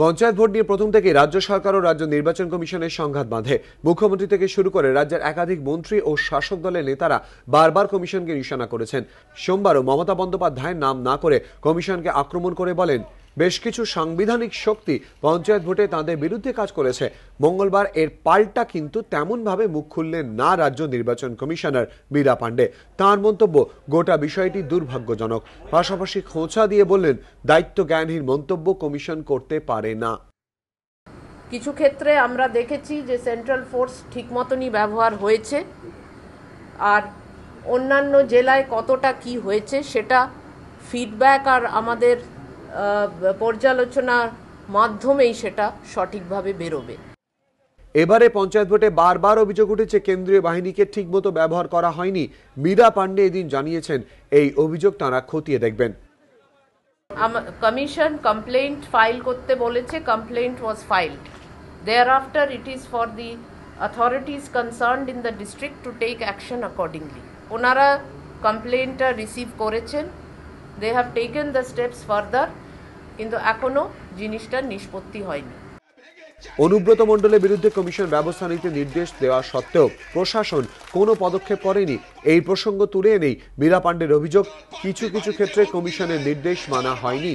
Panchayat vote নিয়ে প্রথম থেকে রাজ্য সরকার ও রাজ্য নির্বাচন কমিশনের সংঘাত বাঁধে। মুখ্যমন্ত্রী থেকে শুরু করে রাজ্যের একাধিক মন্ত্রী ও শাসক দলের নেতারা বারবার কমিশনকে নিশানা করেছেন। সোমবারও মমতা বন্দ্যোপাধ্যায়ের নাম না করে কমিশনকে আক্রমণ করে বলেন বেশ কিছু সাংবিধানিক শক্তি পঞ্চায়েত ভোটে তাদের বিরুদ্ধে কাজ করেছে। মঙ্গলবার এর পাল্টা কিন্তু তেমনভাবে মুখ খুললেন না রাজ্য নির্বাচন কমিশনার মীরা পাণ্ডে। তাঁর মন্তব্য, গোটা বিষয়টি দুর্ভাগ্যজনক। পাশাপাশি খোঁচা দিয়ে বললেন দায়িত্ব জ্ঞানহীন মন্তব্য কমিশন করতে পারে না। কিছু ক্ষেত্রে আমরা দেখেছি যে সেন্ট্রাল ফোর্স ঠিক মতনই ব্যবহার হয়েছে, আর অন্যান্য জেলায় কতটা কি হয়েছে সেটা ফিডব্যাক আর আমাদের পর্যালোচনার মাধ্যমেই সেটা সঠিকভাবে বেরোবে। এবারে পঞ্চায়েত ভোটে বারবার অভিযোগ উঠেছে কেন্দ্রীয় বাহিনীকে ঠিকমতো ব্যবহার করা হয়নি। মীরা পাণ্ডে এদিন জানিয়েছেন এই অভিযোগ তাঁরা খতিয়ে দেখবেন। কমিশন কমপ্লেইন্ট ফাইল করতে বলেছে, complaint was ফাইলড। Thereafter it is for the authorities concerned in the district to take action accordingly. ওনারা কমপ্লেইন্টটা রিসিভ করেছেন, they have taken the steps further, কিন্তু এখনো জিনিসটা নিষ্পত্তি হয়নি। অনুব্রত মণ্ডলের বিরুদ্ধে কমিশন ব্যবস্থা নিতে নির্দেশ দেওয়া সত্ত্বেও প্রশাসন কোনো পদক্ষেপ করেনি। এই প্রসঙ্গ তুলে এনেই মীরা পাণ্ডের অভিযোগ, কিছু কিছু ক্ষেত্রে কমিশনের নির্দেশ মানা হয়নি।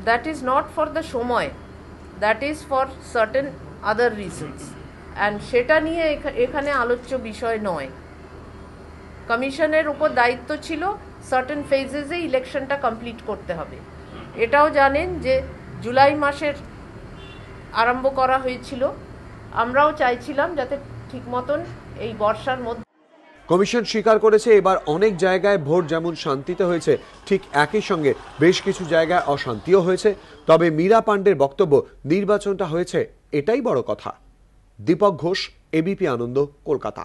That is not for the সময়, that is for certain other reasons, and সেটা নিয়ে এখানে আলোচ্য বিষয় নয়। কমিশনের উপর দায়িত্ব ছিল সার্টেন ফেজেসে ইলেকশনটা কমপ্লিট করতে হবে। এটাও জানেন যে জুলাই মাসের আরম্ভ করা হয়েছিল, আমরাও চাইছিলাম যাতে ঠিক মতন এই বর্ষার মধ্যে। কমিশন স্বীকার করেছে এবার অনেক জায়গায় ভোট যেমন শান্তিতে হয়েছে, ঠিক একই সঙ্গে বেশ কিছু জায়গায় অশান্তিও হয়েছে। তবে মীরা পাণ্ডের বক্তব্য, নির্বাচনটা হয়েছে এটাই বড় কথা। দীপক ঘোষ, এবিপি আনন্দ, কলকাতা।